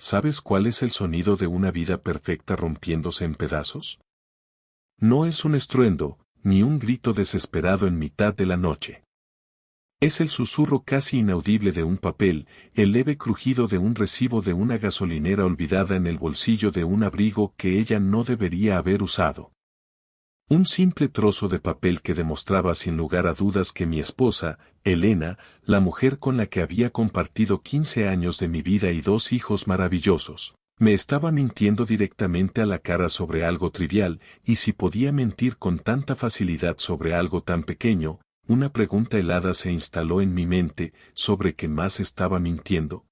¿sabes cuál es el sonido de una vida perfecta rompiéndose en pedazos? No es un estruendo, ni un grito desesperado en mitad de la noche. Es el susurro casi inaudible de un papel, el leve crujido de un recibo de una gasolinera olvidada en el bolsillo de un abrigo que ella no debería haber usado. Un simple trozo de papel que demostraba sin lugar a dudas que mi esposa, Elena, la mujer con la que había compartido 15 años de mi vida y 2 hijos maravillosos, me estaba mintiendo directamente a la cara sobre algo trivial, y si podía mentir con tanta facilidad sobre algo tan pequeño, una pregunta helada se instaló en mi mente, ¿sobre qué más estaba mintiendo?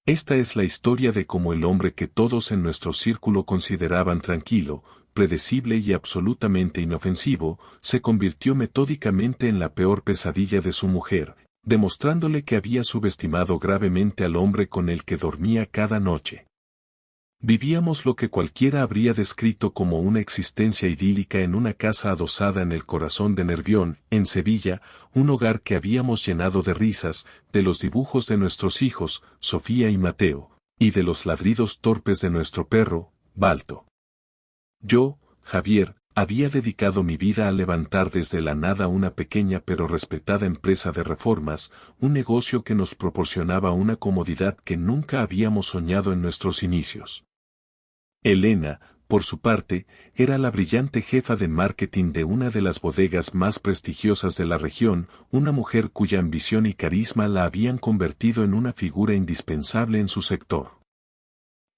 Esta es la historia de cómo el hombre que todos en nuestro círculo consideraban tranquilo, predecible y absolutamente inofensivo, se convirtió metódicamente en la peor pesadilla de su mujer, demostrándole que había subestimado gravemente al hombre con el que dormía cada noche. Vivíamos lo que cualquiera habría descrito como una existencia idílica en una casa adosada en el corazón de Nervión, en Sevilla, un hogar que habíamos llenado de risas, de los dibujos de nuestros hijos, Sofía y Mateo, y de los ladridos torpes de nuestro perro, Balto. Yo, Javier, había dedicado mi vida a levantar desde la nada una pequeña pero respetada empresa de reformas, un negocio que nos proporcionaba una comodidad que nunca habíamos soñado en nuestros inicios. Elena, por su parte, era la brillante jefa de marketing de una de las bodegas más prestigiosas de la región, una mujer cuya ambición y carisma la habían convertido en una figura indispensable en su sector.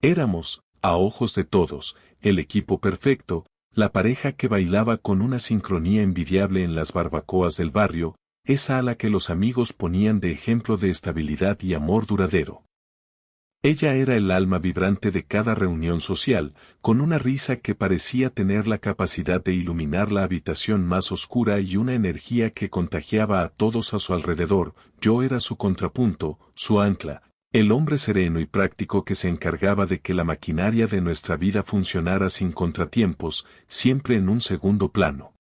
Éramos, a ojos de todos, el equipo perfecto, la pareja que bailaba con una sincronía envidiable en las barbacoas del barrio, esa a la que los amigos ponían de ejemplo de estabilidad y amor duradero. Ella era el alma vibrante de cada reunión social, con una risa que parecía tener la capacidad de iluminar la habitación más oscura y una energía que contagiaba a todos a su alrededor. Yo era su contrapunto, su ancla, el hombre sereno y práctico que se encargaba de que la maquinaria de nuestra vida funcionara sin contratiempos, siempre en un segundo plano.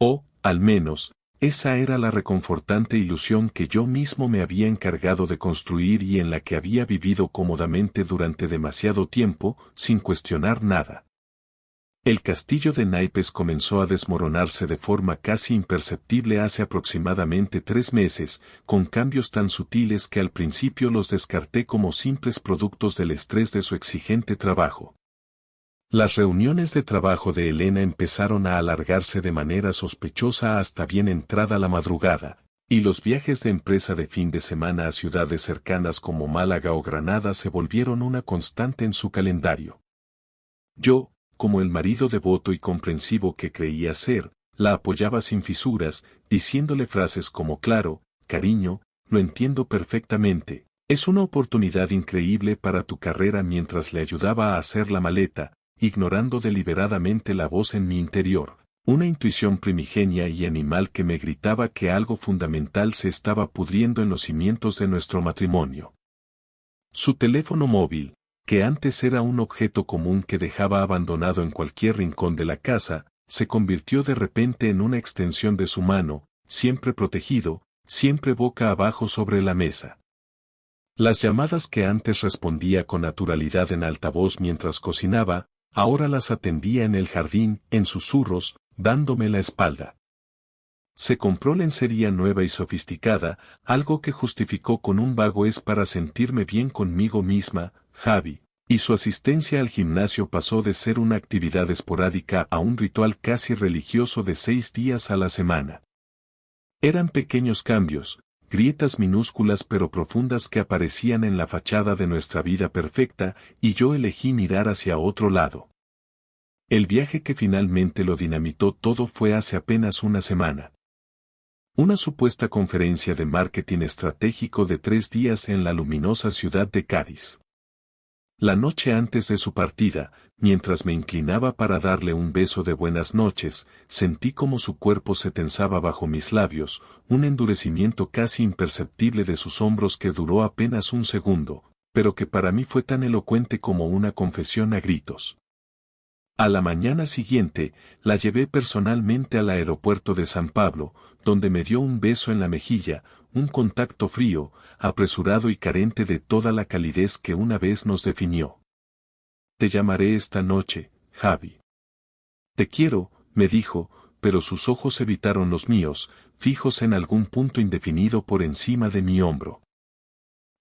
O, al menos, esa era la reconfortante ilusión que yo mismo me había encargado de construir y en la que había vivido cómodamente durante demasiado tiempo, sin cuestionar nada. El castillo de naipes comenzó a desmoronarse de forma casi imperceptible hace aproximadamente 3 meses, con cambios tan sutiles que al principio los descarté como simples productos del estrés de su exigente trabajo. Las reuniones de trabajo de Elena empezaron a alargarse de manera sospechosa hasta bien entrada la madrugada, y los viajes de empresa de fin de semana a ciudades cercanas como Málaga o Granada se volvieron una constante en su calendario. Yo, como el marido devoto y comprensivo que creía ser, la apoyaba sin fisuras, diciéndole frases como claro, cariño, lo entiendo perfectamente, es una oportunidad increíble para tu carrera mientras le ayudaba a hacer la maleta, ignorando deliberadamente la voz en mi interior, una intuición primigenia y animal que me gritaba que algo fundamental se estaba pudriendo en los cimientos de nuestro matrimonio. Su teléfono móvil, que antes era un objeto común que dejaba abandonado en cualquier rincón de la casa, se convirtió de repente en una extensión de su mano, siempre protegido, siempre boca abajo sobre la mesa. Las llamadas que antes respondía con naturalidad en altavoz mientras cocinaba, ahora las atendía en el jardín, en susurros, dándome la espalda. Se compró lencería nueva y sofisticada, algo que justificó con un vago es para sentirme bien conmigo misma, Javi, y su asistencia al gimnasio pasó de ser una actividad esporádica a un ritual casi religioso de 6 días a la semana. Eran pequeños cambios, grietas minúsculas pero profundas que aparecían en la fachada de nuestra vida perfecta, y yo elegí mirar hacia otro lado. El viaje que finalmente lo dinamitó todo fue hace apenas una semana. Una supuesta conferencia de marketing estratégico de 3 días en la luminosa ciudad de Cádiz. La noche antes de su partida, mientras me inclinaba para darle un beso de buenas noches, sentí como su cuerpo se tensaba bajo mis labios, un endurecimiento casi imperceptible de sus hombros que duró apenas un segundo, pero que para mí fue tan elocuente como una confesión a gritos. A la mañana siguiente, la llevé personalmente al aeropuerto de San Pablo, donde me dio un beso en la mejilla, un contacto frío, apresurado y carente de toda la calidez que una vez nos definió. Te llamaré esta noche, Javi. Te quiero, me dijo, pero sus ojos evitaron los míos, fijos en algún punto indefinido por encima de mi hombro.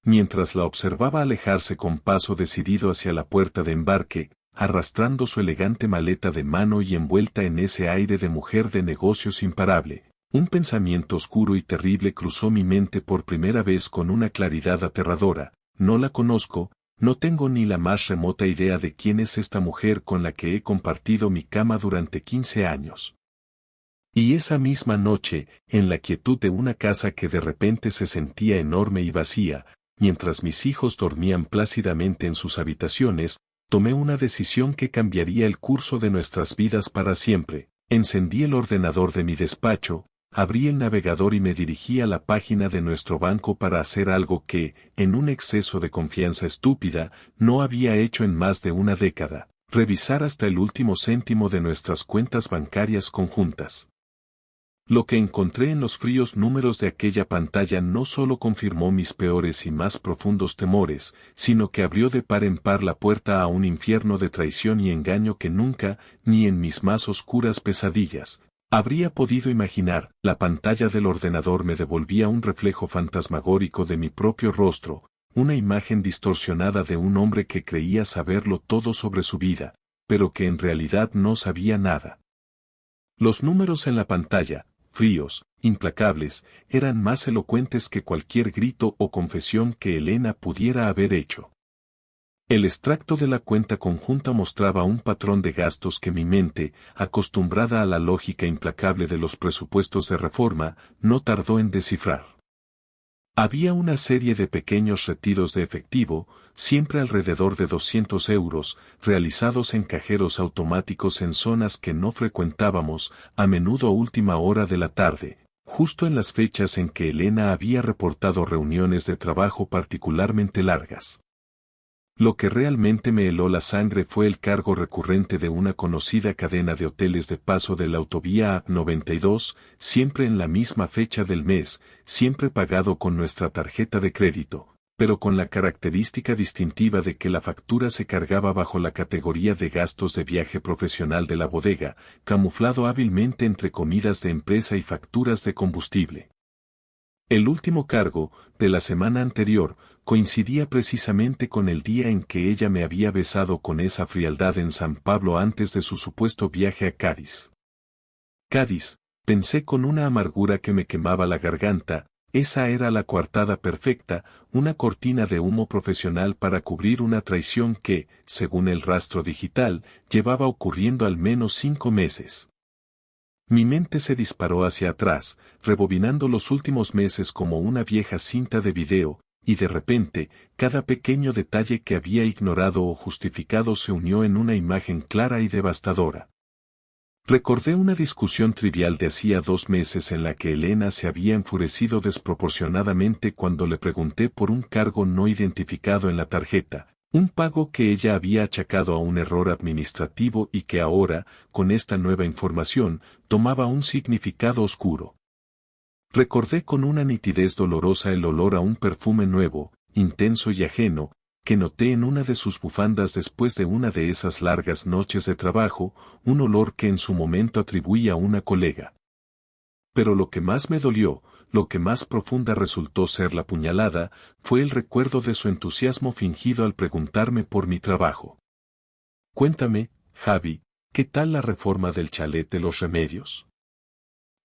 Mientras la observaba alejarse con paso decidido hacia la puerta de embarque, arrastrando su elegante maleta de mano y envuelta en ese aire de mujer de negocios imparable, un pensamiento oscuro y terrible cruzó mi mente por primera vez con una claridad aterradora. No la conozco, no tengo ni la más remota idea de quién es esta mujer con la que he compartido mi cama durante 15 años. Y esa misma noche, en la quietud de una casa que de repente se sentía enorme y vacía, mientras mis hijos dormían plácidamente en sus habitaciones, tomé una decisión que cambiaría el curso de nuestras vidas para siempre. Encendí el ordenador de mi despacho, abrí el navegador y me dirigí a la página de nuestro banco para hacer algo que, en un exceso de confianza estúpida, no había hecho en más de una década: revisar hasta el último céntimo de nuestras cuentas bancarias conjuntas. Lo que encontré en los fríos números de aquella pantalla no solo confirmó mis peores y más profundos temores, sino que abrió de par en par la puerta a un infierno de traición y engaño que nunca, ni en mis más oscuras pesadillas, habría podido imaginar. La pantalla del ordenador me devolvía un reflejo fantasmagórico de mi propio rostro, una imagen distorsionada de un hombre que creía saberlo todo sobre su vida, pero que en realidad no sabía nada. Los números en la pantalla, fríos, implacables, eran más elocuentes que cualquier grito o confesión que Elena pudiera haber hecho. El extracto de la cuenta conjunta mostraba un patrón de gastos que mi mente, acostumbrada a la lógica implacable de los presupuestos de reforma, no tardó en descifrar. Había una serie de pequeños retiros de efectivo, siempre alrededor de 200 euros, realizados en cajeros automáticos en zonas que no frecuentábamos, a menudo a última hora de la tarde, justo en las fechas en que Elena había reportado reuniones de trabajo particularmente largas. Lo que realmente me heló la sangre fue el cargo recurrente de una conocida cadena de hoteles de paso de la autovía A92, siempre en la misma fecha del mes, siempre pagado con nuestra tarjeta de crédito, pero con la característica distintiva de que la factura se cargaba bajo la categoría de gastos de viaje profesional de la bodega, camuflado hábilmente entre comidas de empresa y facturas de combustible. El último cargo, de la semana anterior, coincidía precisamente con el día en que ella me había besado con esa frialdad en San Pablo antes de su supuesto viaje a Cádiz. Cádiz, pensé con una amargura que me quemaba la garganta, esa era la coartada perfecta, una cortina de humo profesional para cubrir una traición que, según el rastro digital, llevaba ocurriendo al menos 5 meses. Mi mente se disparó hacia atrás, rebobinando los últimos meses como una vieja cinta de video, y de repente, cada pequeño detalle que había ignorado o justificado se unió en una imagen clara y devastadora. Recordé una discusión trivial de hacía 2 meses en la que Elena se había enfurecido desproporcionadamente cuando le pregunté por un cargo no identificado en la tarjeta. Un pago que ella había achacado a un error administrativo y que ahora, con esta nueva información, tomaba un significado oscuro. Recordé con una nitidez dolorosa el olor a un perfume nuevo, intenso y ajeno, que noté en una de sus bufandas después de una de esas largas noches de trabajo, un olor que en su momento atribuí a una colega. Pero lo que más me dolió, lo que más profunda resultó ser la puñalada, fue el recuerdo de su entusiasmo fingido al preguntarme por mi trabajo. Cuéntame, Javi, ¿qué tal la reforma del chalet de los Remedios?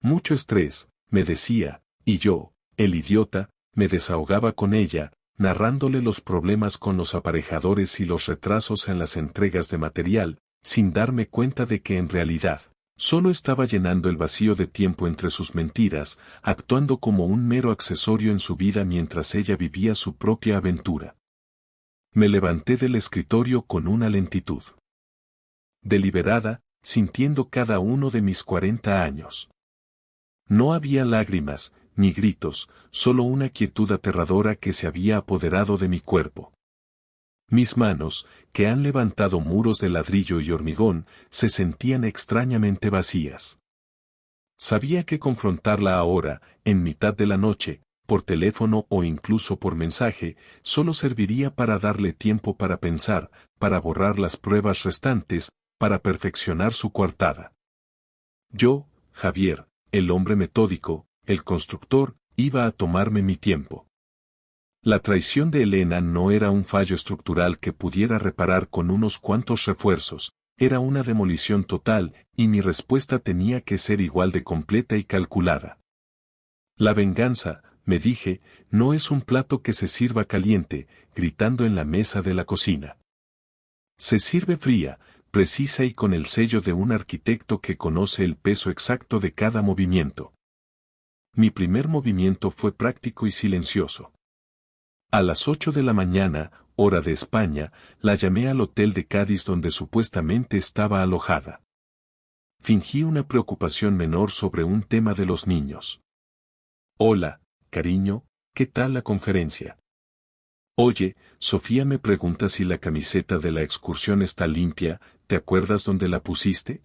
Mucho estrés, me decía, y yo, el idiota, me desahogaba con ella, narrándole los problemas con los aparejadores y los retrasos en las entregas de material, sin darme cuenta de que en realidad, solo estaba llenando el vacío de tiempo entre sus mentiras, actuando como un mero accesorio en su vida mientras ella vivía su propia aventura. Me levanté del escritorio con una lentitud deliberada, sintiendo cada uno de mis 40 años. No había lágrimas, ni gritos, solo una quietud aterradora que se había apoderado de mi cuerpo. Mis manos, que han levantado muros de ladrillo y hormigón, se sentían extrañamente vacías. Sabía que confrontarla ahora, en mitad de la noche, por teléfono o incluso por mensaje, solo serviría para darle tiempo para pensar, para borrar las pruebas restantes, para perfeccionar su coartada. Yo, Javier, el hombre metódico, el constructor, iba a tomarme mi tiempo. La traición de Elena no era un fallo estructural que pudiera reparar con unos cuantos refuerzos, era una demolición total, y mi respuesta tenía que ser igual de completa y calculada. La venganza, me dije, no es un plato que se sirva caliente, gritando en la mesa de la cocina. Se sirve fría, precisa y con el sello de un arquitecto que conoce el peso exacto de cada movimiento. Mi primer movimiento fue práctico y silencioso. A las 8 de la mañana, hora de España, la llamé al hotel de Cádiz donde supuestamente estaba alojada. Fingí una preocupación menor sobre un tema de los niños. Hola, cariño, ¿qué tal la conferencia? Oye, Sofía me pregunta si la camiseta de la excursión está limpia, ¿te acuerdas dónde la pusiste?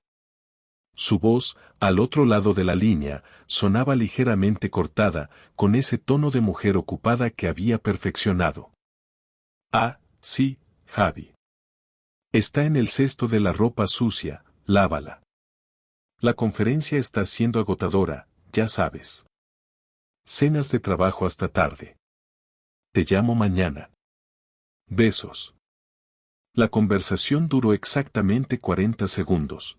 Su voz, al otro lado de la línea, sonaba ligeramente cortada, con ese tono de mujer ocupada que había perfeccionado. Ah, sí, Javi. Está en el cesto de la ropa sucia, lávala. La conferencia está siendo agotadora, ya sabes. Cenas de trabajo hasta tarde. Te llamo mañana. Besos. La conversación duró exactamente 40 segundos.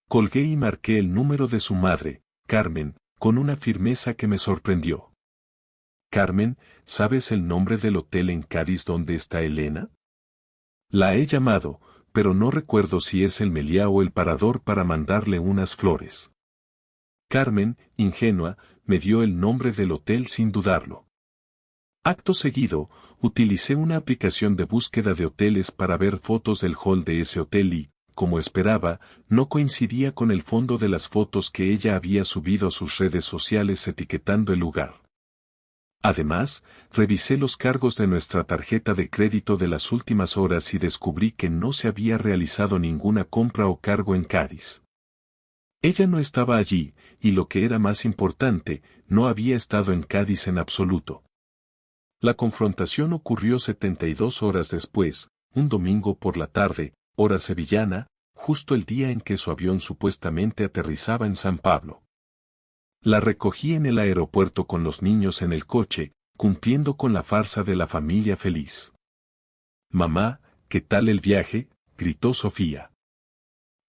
Colgué y marqué el número de su madre, Carmen, con una firmeza que me sorprendió. Carmen, ¿sabes el nombre del hotel en Cádiz donde está Elena? La he llamado, pero no recuerdo si es el Meliá o el Parador para mandarle unas flores. Carmen, ingenua, me dio el nombre del hotel sin dudarlo. Acto seguido, utilicé una aplicación de búsqueda de hoteles para ver fotos del hall de ese hotel y, como esperaba, no coincidía con el fondo de las fotos que ella había subido a sus redes sociales etiquetando el lugar. Además, revisé los cargos de nuestra tarjeta de crédito de las últimas horas y descubrí que no se había realizado ninguna compra o cargo en Cádiz. Ella no estaba allí, y lo que era más importante, no había estado en Cádiz en absoluto. La confrontación ocurrió 72 horas después, un domingo por la tarde, hora sevillana, justo el día en que su avión supuestamente aterrizaba en San Pablo. La recogí en el aeropuerto con los niños en el coche, cumpliendo con la farsa de la familia feliz. Mamá, ¿qué tal el viaje?, gritó Sofía.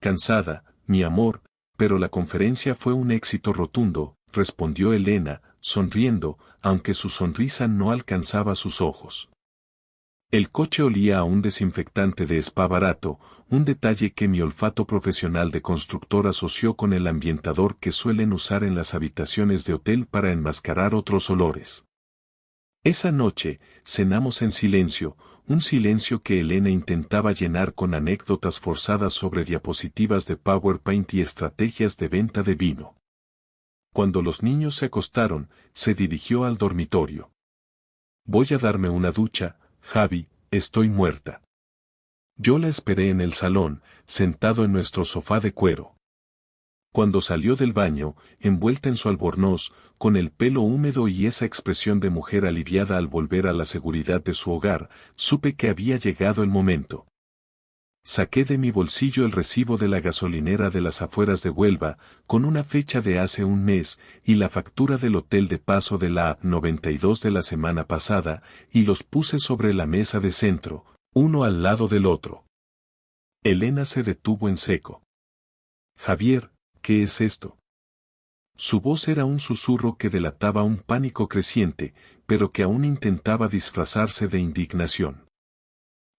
Cansada, mi amor, pero la conferencia fue un éxito rotundo, respondió Elena, sonriendo, aunque su sonrisa no alcanzaba sus ojos. El coche olía a un desinfectante de spa barato, un detalle que mi olfato profesional de constructor asoció con el ambientador que suelen usar en las habitaciones de hotel para enmascarar otros olores. Esa noche, cenamos en silencio, un silencio que Elena intentaba llenar con anécdotas forzadas sobre diapositivas de PowerPoint y estrategias de venta de vino. Cuando los niños se acostaron, se dirigió al dormitorio. Voy a darme una ducha, Javi, estoy muerta. Yo la esperé en el salón, sentado en nuestro sofá de cuero. Cuando salió del baño, envuelta en su albornoz, con el pelo húmedo y esa expresión de mujer aliviada al volver a la seguridad de su hogar, supe que había llegado el momento. Saqué de mi bolsillo el recibo de la gasolinera de las afueras de Huelva, con una fecha de hace un mes, y la factura del hotel de paso de la 92 de la semana pasada, y los puse sobre la mesa de centro, uno al lado del otro. Elena se detuvo en seco. Javier, ¿qué es esto? Su voz era un susurro que delataba un pánico creciente, pero que aún intentaba disfrazarse de indignación.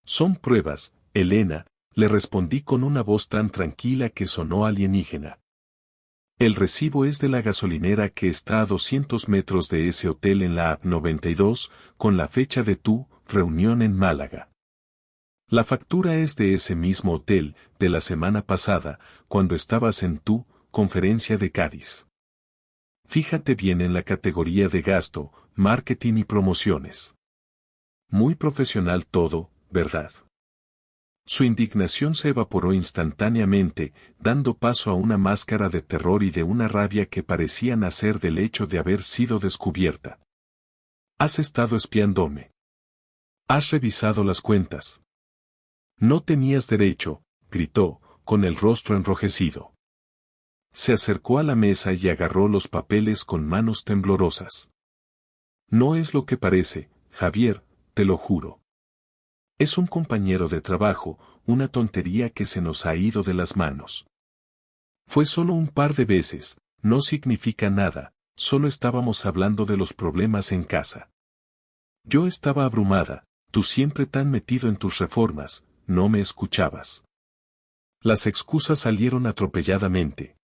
Son pruebas, Elena, le respondí con una voz tan tranquila que sonó alienígena. El recibo es de la gasolinera que está a 200 metros de ese hotel en la 92, con la fecha de tu reunión en Málaga. La factura es de ese mismo hotel, de la semana pasada, cuando estabas en tu conferencia de Cádiz. Fíjate bien en la categoría de gasto, marketing y promociones. Muy profesional todo, ¿verdad? Su indignación se evaporó instantáneamente, dando paso a una máscara de terror y de una rabia que parecía nacer del hecho de haber sido descubierta. Has estado espiándome. Has revisado las cuentas. No tenías derecho, gritó, con el rostro enrojecido. Se acercó a la mesa y agarró los papeles con manos temblorosas. No es lo que parece, Javier, te lo juro. Es un compañero de trabajo, una tontería que se nos ha ido de las manos. Fue solo un par de veces, no significa nada, solo estábamos hablando de los problemas en casa. Yo estaba abrumada, tú siempre tan metido en tus reformas, no me escuchabas. Las excusas salieron atropelladamente.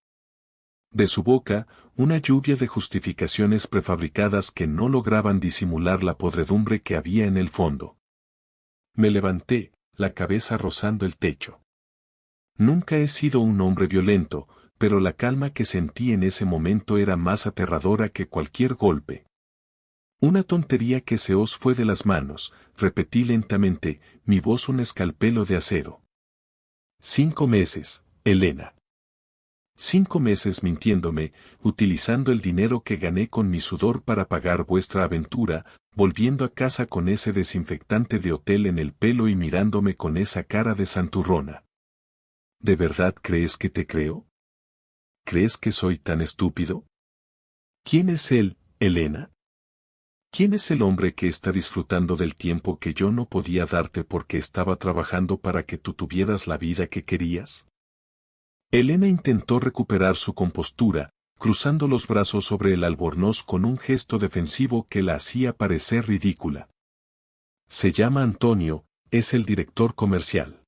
De su boca, una lluvia de justificaciones prefabricadas que no lograban disimular la podredumbre que había en el fondo. Me levanté, la cabeza rozando el techo. Nunca he sido un hombre violento, pero la calma que sentí en ese momento era más aterradora que cualquier golpe. Una tontería que se os fue de las manos, repetí lentamente, mi voz un escalpelo de acero. 5 meses, Elena. 5 meses mintiéndome, utilizando el dinero que gané con mi sudor para pagar vuestra aventura, volviendo a casa con ese desinfectante de hotel en el pelo y mirándome con esa cara de santurrona. ¿De verdad crees que te creo? ¿Crees que soy tan estúpido? ¿Quién es él, Elena? ¿Quién es el hombre que está disfrutando del tiempo que yo no podía darte porque estaba trabajando para que tú tuvieras la vida que querías? Elena intentó recuperar su compostura, cruzando los brazos sobre el albornoz con un gesto defensivo que la hacía parecer ridícula. Se llama Antonio, es el director comercial.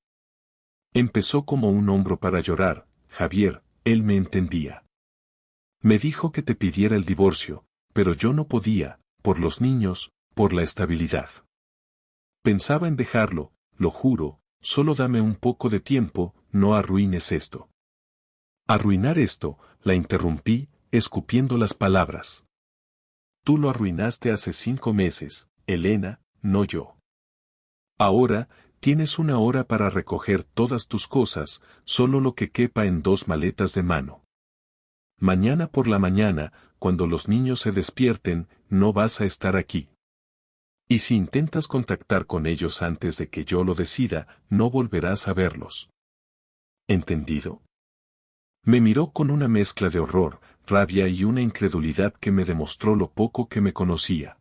Empezó como un hombro para llorar, Javier, él me entendía. Me dijo que te pidiera el divorcio, pero yo no podía, por los niños, por la estabilidad. Pensaba en dejarlo, lo juro, solo dame un poco de tiempo, no arruines esto. Arruinar esto, la interrumpí, escupiendo las palabras. Tú lo arruinaste hace 5 meses, Elena, no yo. Ahora, tienes 1 hora para recoger todas tus cosas, solo lo que quepa en 2 maletas de mano. Mañana por la mañana, cuando los niños se despierten, no vas a estar aquí. Y si intentas contactar con ellos antes de que yo lo decida, no volverás a verlos. ¿Entendido? Me miró con una mezcla de horror, rabia y una incredulidad que me demostró lo poco que me conocía.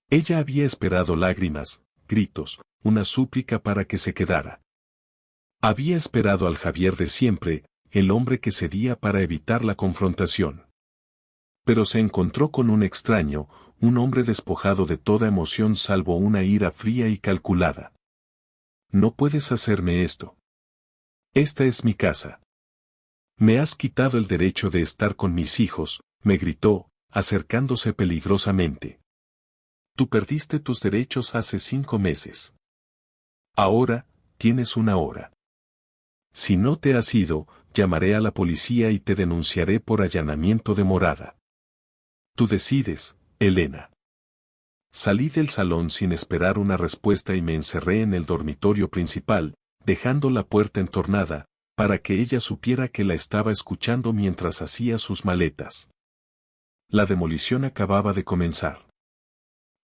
Ella había esperado lágrimas, gritos, una súplica para que se quedara. Había esperado al Javier de siempre, el hombre que cedía para evitar la confrontación. Pero se encontró con un extraño, un hombre despojado de toda emoción salvo una ira fría y calculada. No puedes hacerme esto. Esta es mi casa. Me has quitado el derecho de estar con mis hijos, me gritó, acercándose peligrosamente. Tú perdiste tus derechos hace 5 meses. Ahora, tienes 1 hora. Si no te has ido, llamaré a la policía y te denunciaré por allanamiento de morada. Tú decides, Elena. Salí del salón sin esperar una respuesta y me encerré en el dormitorio principal, dejando la puerta entornada, para que ella supiera que la estaba escuchando mientras hacía sus maletas. La demolición acababa de comenzar.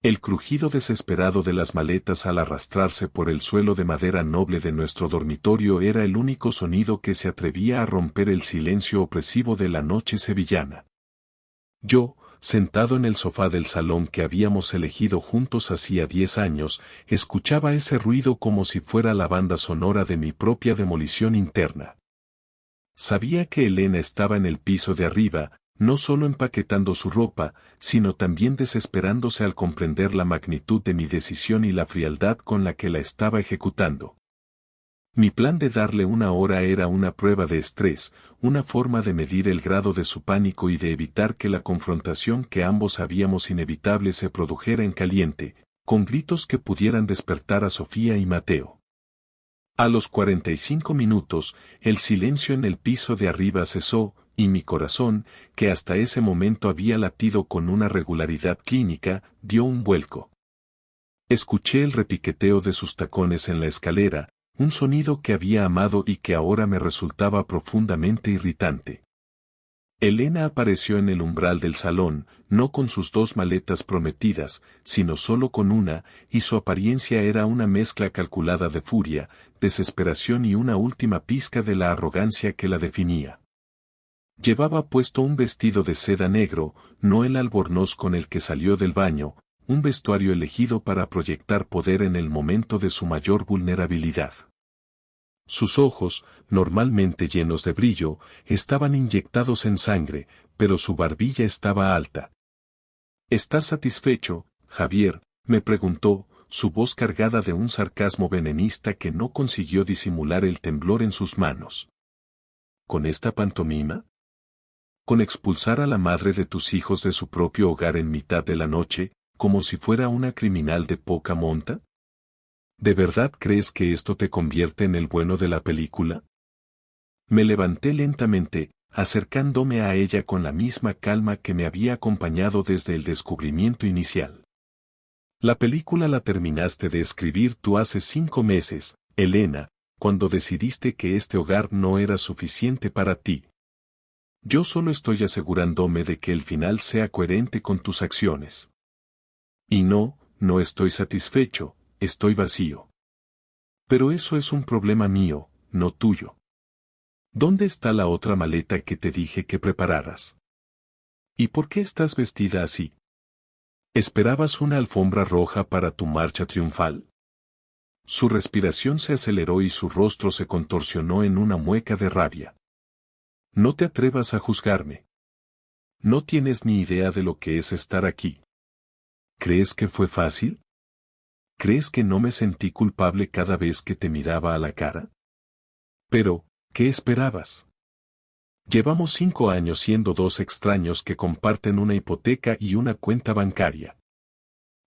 El crujido desesperado de las maletas al arrastrarse por el suelo de madera noble de nuestro dormitorio era el único sonido que se atrevía a romper el silencio opresivo de la noche sevillana. Yo, sentado en el sofá del salón que habíamos elegido juntos hacía 10 años, escuchaba ese ruido como si fuera la banda sonora de mi propia demolición interna. Sabía que Elena estaba en el piso de arriba, no solo empaquetando su ropa, sino también desesperándose al comprender la magnitud de mi decisión y la frialdad con la que la estaba ejecutando. Mi plan de darle 1 hora era una prueba de estrés, una forma de medir el grado de su pánico y de evitar que la confrontación que ambos sabíamos inevitable se produjera en caliente, con gritos que pudieran despertar a Sofía y Mateo. A los 45 minutos, el silencio en el piso de arriba cesó, y mi corazón, que hasta ese momento había latido con una regularidad clínica, dio un vuelco. Escuché el repiqueteo de sus tacones en la escalera, un sonido que había amado y que ahora me resultaba profundamente irritante. Elena apareció en el umbral del salón, no con sus dos maletas prometidas, sino solo con una, y su apariencia era una mezcla calculada de furia, desesperación y una última pizca de la arrogancia que la definía. Llevaba puesto un vestido de seda negro, no el albornoz con el que salió del baño, un vestuario elegido para proyectar poder en el momento de su mayor vulnerabilidad. Sus ojos, normalmente llenos de brillo, estaban inyectados en sangre, pero su barbilla estaba alta. ¿Estás satisfecho, Javier?, me preguntó, su voz cargada de un sarcasmo venenista que no consiguió disimular el temblor en sus manos. ¿Con esta pantomima? ¿Con expulsar a la madre de tus hijos de su propio hogar en mitad de la noche, como si fuera una criminal de poca monta? ¿De verdad crees que esto te convierte en el bueno de la película? Me levanté lentamente, acercándome a ella con la misma calma que me había acompañado desde el descubrimiento inicial. La película la terminaste de escribir tú hace 5 meses, Elena, cuando decidiste que este hogar no era suficiente para ti. Yo solo estoy asegurándome de que el final sea coherente con tus acciones. Y no estoy satisfecho. Estoy vacío. Pero eso es un problema mío, no tuyo. ¿Dónde está la otra maleta que te dije que prepararas? ¿Y por qué estás vestida así? ¿Esperabas una alfombra roja para tu marcha triunfal? Su respiración se aceleró y su rostro se contorsionó en una mueca de rabia. No te atrevas a juzgarme. No tienes ni idea de lo que es estar aquí. ¿Crees que fue fácil? ¿Crees que no me sentí culpable cada vez que te miraba a la cara? Pero, ¿qué esperabas? Llevamos 5 años siendo dos extraños que comparten una hipoteca y una cuenta bancaria.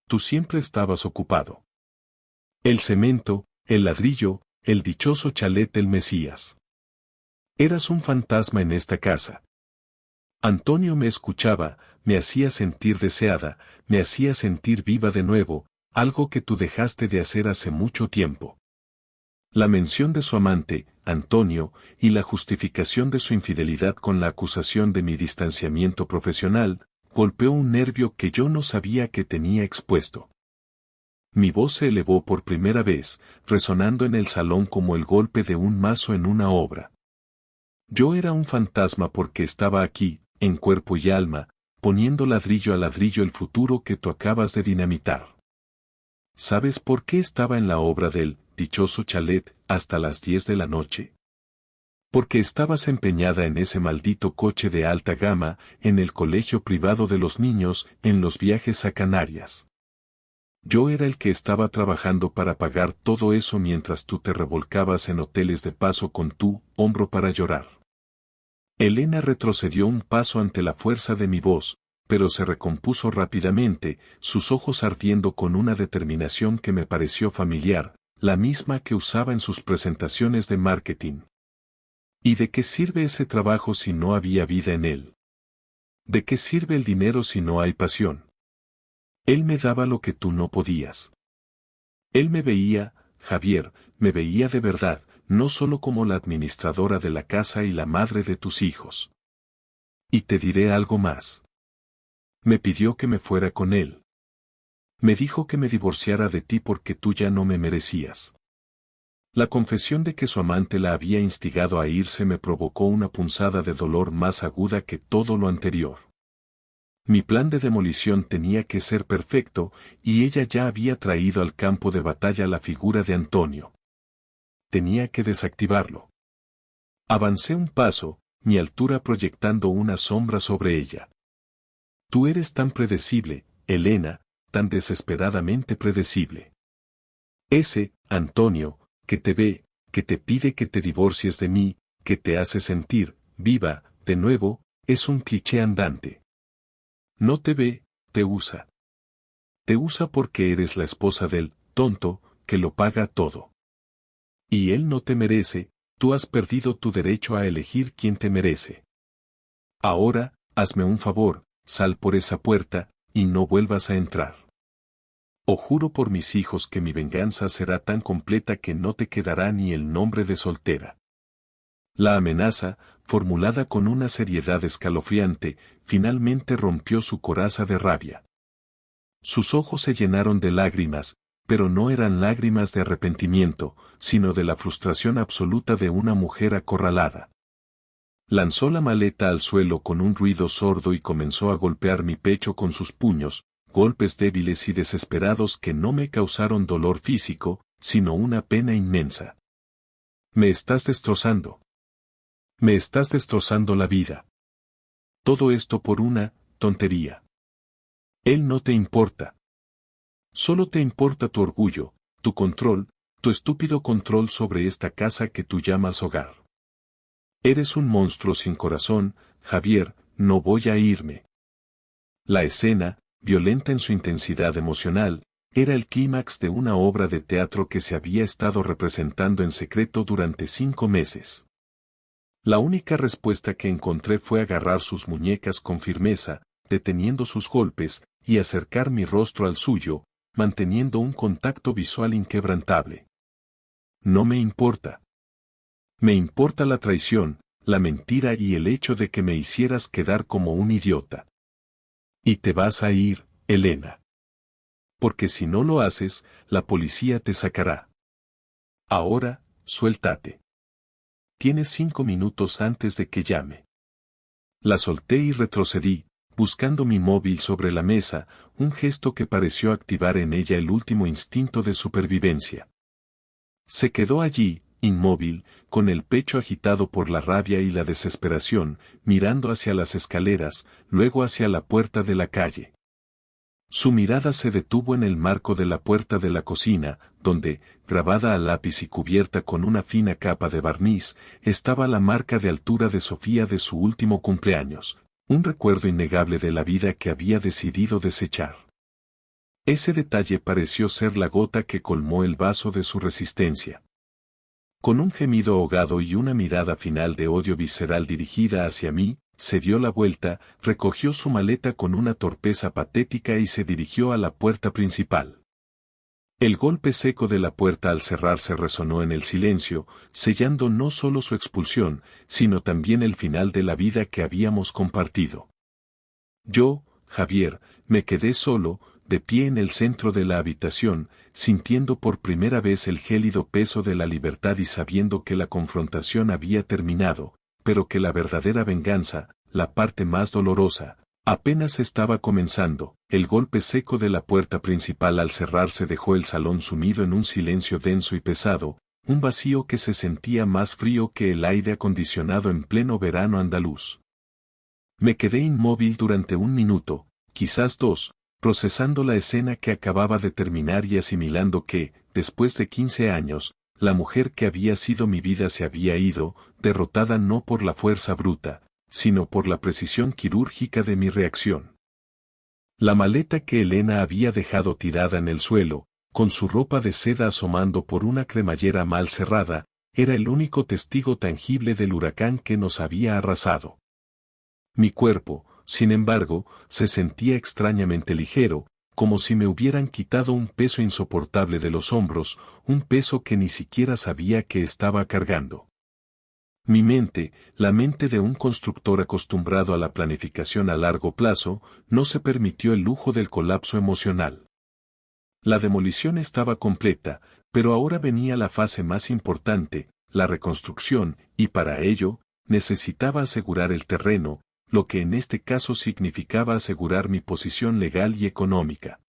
Tú siempre estabas ocupado. El cemento, el ladrillo, el dichoso chalet del Mesías. Eras un fantasma en esta casa. Antonio me escuchaba, me hacía sentir deseada, me hacía sentir viva de nuevo, algo que tú dejaste de hacer hace mucho tiempo. La mención de su amante, Antonio, y la justificación de su infidelidad con la acusación de mi distanciamiento profesional, golpeó un nervio que yo no sabía que tenía expuesto. Mi voz se elevó por primera vez, resonando en el salón como el golpe de un mazo en una obra. Yo era un fantasma porque estaba aquí, en cuerpo y alma, poniendo ladrillo a ladrillo el futuro que tú acabas de dinamitar. ¿Sabes por qué estaba en la obra del dichoso chalet hasta las 10 de la noche? Porque estabas empeñada en ese maldito coche de alta gama, en el colegio privado de los niños, en los viajes a Canarias. Yo era el que estaba trabajando para pagar todo eso mientras tú te revolcabas en hoteles de paso con tu hombro para llorar. Elena retrocedió un paso ante la fuerza de mi voz, pero se recompuso rápidamente, sus ojos ardiendo con una determinación que me pareció familiar, la misma que usaba en sus presentaciones de marketing. ¿Y de qué sirve ese trabajo si no había vida en él? ¿De qué sirve el dinero si no hay pasión? Él me daba lo que tú no podías. Él me veía, Javier, me veía de verdad, no solo como la administradora de la casa y la madre de tus hijos. Y te diré algo más. Me pidió que me fuera con él. Me dijo que me divorciara de ti porque tú ya no me merecías. La confesión de que su amante la había instigado a irse me provocó una punzada de dolor más aguda que todo lo anterior. Mi plan de demolición tenía que ser perfecto, y ella ya había traído al campo de batalla la figura de Antonio. Tenía que desactivarlo. Avancé un paso, mi altura proyectando una sombra sobre ella. Tú eres tan predecible, Elena, tan desesperadamente predecible. Ese, Antonio, que te ve, que te pide que te divorcies de mí, que te hace sentir, viva, de nuevo, es un cliché andante. No te ve, te usa. Te usa porque eres la esposa del tonto, que lo paga todo. Y él no te merece, tú has perdido tu derecho a elegir quién te merece. Ahora, hazme un favor, sal por esa puerta, y no vuelvas a entrar. O juro por mis hijos que mi venganza será tan completa que no te quedará ni el nombre de soltera. La amenaza formulada con una seriedad escalofriante, finalmente rompió su coraza de rabia. Sus ojos se llenaron de lágrimas, pero no eran lágrimas de arrepentimiento, sino de la frustración absoluta de una mujer acorralada. Lanzó la maleta al suelo con un ruido sordo y comenzó a golpear mi pecho con sus puños, golpes débiles y desesperados que no me causaron dolor físico, sino una pena inmensa. Me estás destrozando. Me estás destrozando la vida. Todo esto por una tontería. Él no te importa. Solo te importa tu orgullo, tu control, tu estúpido control sobre esta casa que tú llamas hogar. Eres un monstruo sin corazón, Javier, no voy a irme. La escena, violenta en su intensidad emocional, era el clímax de una obra de teatro que se había estado representando en secreto durante 5 meses. La única respuesta que encontré fue agarrar sus muñecas con firmeza, deteniendo sus golpes, y acercar mi rostro al suyo, manteniendo un contacto visual inquebrantable. No me importa. Me importa la traición, la mentira y el hecho de que me hicieras quedar como un idiota. Y te vas a ir, Elena. Porque si no lo haces, la policía te sacará. Ahora, suéltate. Tienes 5 minutos antes de que llame. La solté y retrocedí, buscando mi móvil sobre la mesa, un gesto que pareció activar en ella el último instinto de supervivencia. Se quedó allí, inmóvil, con el pecho agitado por la rabia y la desesperación, mirando hacia las escaleras, luego hacia la puerta de la calle. Su mirada se detuvo en el marco de la puerta de la cocina, donde, grabada a lápiz y cubierta con una fina capa de barniz, estaba la marca de altura de Sofía de su último cumpleaños, un recuerdo innegable de la vida que había decidido desechar. Ese detalle pareció ser la gota que colmó el vaso de su resistencia. Con un gemido ahogado y una mirada final de odio visceral dirigida hacia mí, se dio la vuelta, recogió su maleta con una torpeza patética y se dirigió a la puerta principal. El golpe seco de la puerta al cerrarse resonó en el silencio, sellando no solo su expulsión, sino también el final de la vida que habíamos compartido. Yo, Javier, me quedé solo, de pie en el centro de la habitación, sintiendo por primera vez el gélido peso de la libertad y sabiendo que la confrontación había terminado, pero que la verdadera venganza, la parte más dolorosa, apenas estaba comenzando. El golpe seco de la puerta principal al cerrarse dejó el salón sumido en un silencio denso y pesado, un vacío que se sentía más frío que el aire acondicionado en pleno verano andaluz. Me quedé inmóvil durante 1 minuto, quizás 2, procesando la escena que acababa de terminar y asimilando que, después de 15 años, la mujer que había sido mi vida se había ido, derrotada no por la fuerza bruta, sino por la precisión quirúrgica de mi reacción. La maleta que Elena había dejado tirada en el suelo, con su ropa de seda asomando por una cremallera mal cerrada, era el único testigo tangible del huracán que nos había arrasado. Mi cuerpo, sin embargo, se sentía extrañamente ligero, como si me hubieran quitado un peso insoportable de los hombros, un peso que ni siquiera sabía que estaba cargando. Mi mente, la mente de un constructor acostumbrado a la planificación a largo plazo, no se permitió el lujo del colapso emocional. La demolición estaba completa, pero ahora venía la fase más importante, la reconstrucción, y para ello, necesitaba asegurar el terreno, lo que en este caso significaba asegurar mi posición legal y económica.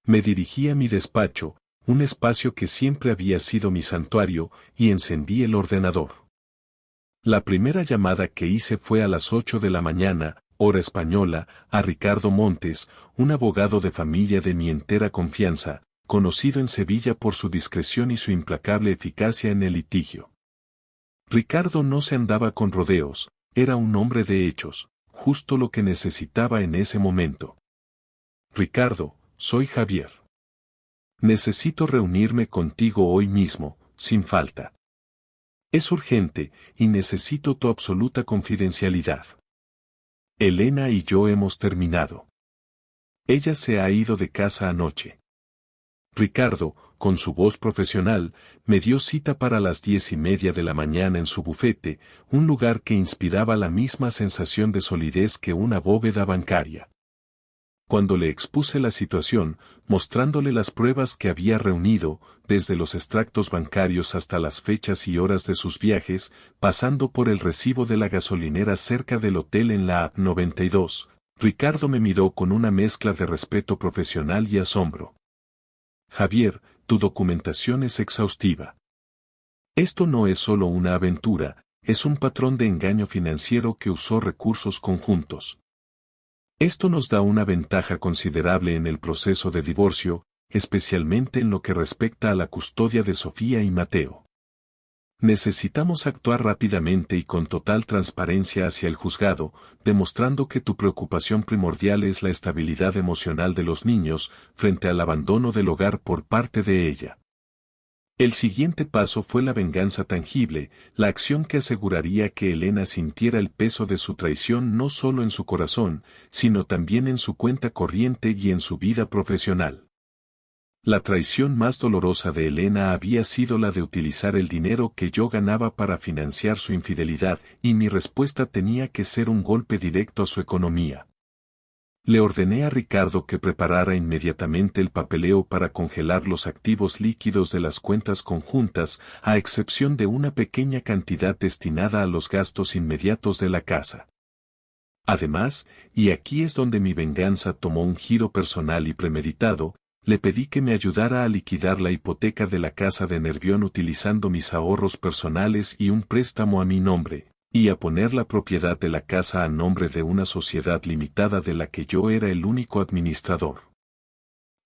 Me dirigí a mi despacho, un espacio que siempre había sido mi santuario, y encendí el ordenador. La primera llamada que hice fue a las 8 de la mañana, hora española, a Ricardo Montes, un abogado de familia de mi entera confianza, conocido en Sevilla por su discreción y su implacable eficacia en el litigio. Ricardo no se andaba con rodeos, era un hombre de hechos, justo lo que necesitaba en ese momento. Ricardo, soy Javier. Necesito reunirme contigo hoy mismo, sin falta. Es urgente, y necesito tu absoluta confidencialidad. Elena y yo hemos terminado. Ella se ha ido de casa anoche. Ricardo, con su voz profesional, me dio cita para las 10:30 de la mañana en su bufete, un lugar que inspiraba la misma sensación de solidez que una bóveda bancaria. Cuando le expuse la situación, mostrándole las pruebas que había reunido, desde los extractos bancarios hasta las fechas y horas de sus viajes, pasando por el recibo de la gasolinera cerca del hotel en la A92, Ricardo me miró con una mezcla de respeto profesional y asombro. Javier, tu documentación es exhaustiva. Esto no es solo una aventura, es un patrón de engaño financiero que usó recursos conjuntos. Esto nos da una ventaja considerable en el proceso de divorcio, especialmente en lo que respecta a la custodia de Sofía y Mateo. Necesitamos actuar rápidamente y con total transparencia hacia el juzgado, demostrando que tu preocupación primordial es la estabilidad emocional de los niños frente al abandono del hogar por parte de ella. El siguiente paso fue la venganza tangible, la acción que aseguraría que Elena sintiera el peso de su traición no solo en su corazón, sino también en su cuenta corriente y en su vida profesional. La traición más dolorosa de Elena había sido la de utilizar el dinero que yo ganaba para financiar su infidelidad, y mi respuesta tenía que ser un golpe directo a su economía. Le ordené a Ricardo que preparara inmediatamente el papeleo para congelar los activos líquidos de las cuentas conjuntas, a excepción de una pequeña cantidad destinada a los gastos inmediatos de la casa. Además, y aquí es donde mi venganza tomó un giro personal y premeditado, le pedí que me ayudara a liquidar la hipoteca de la casa de Nervión utilizando mis ahorros personales y un préstamo a mi nombre, y a poner la propiedad de la casa a nombre de una sociedad limitada de la que yo era el único administrador.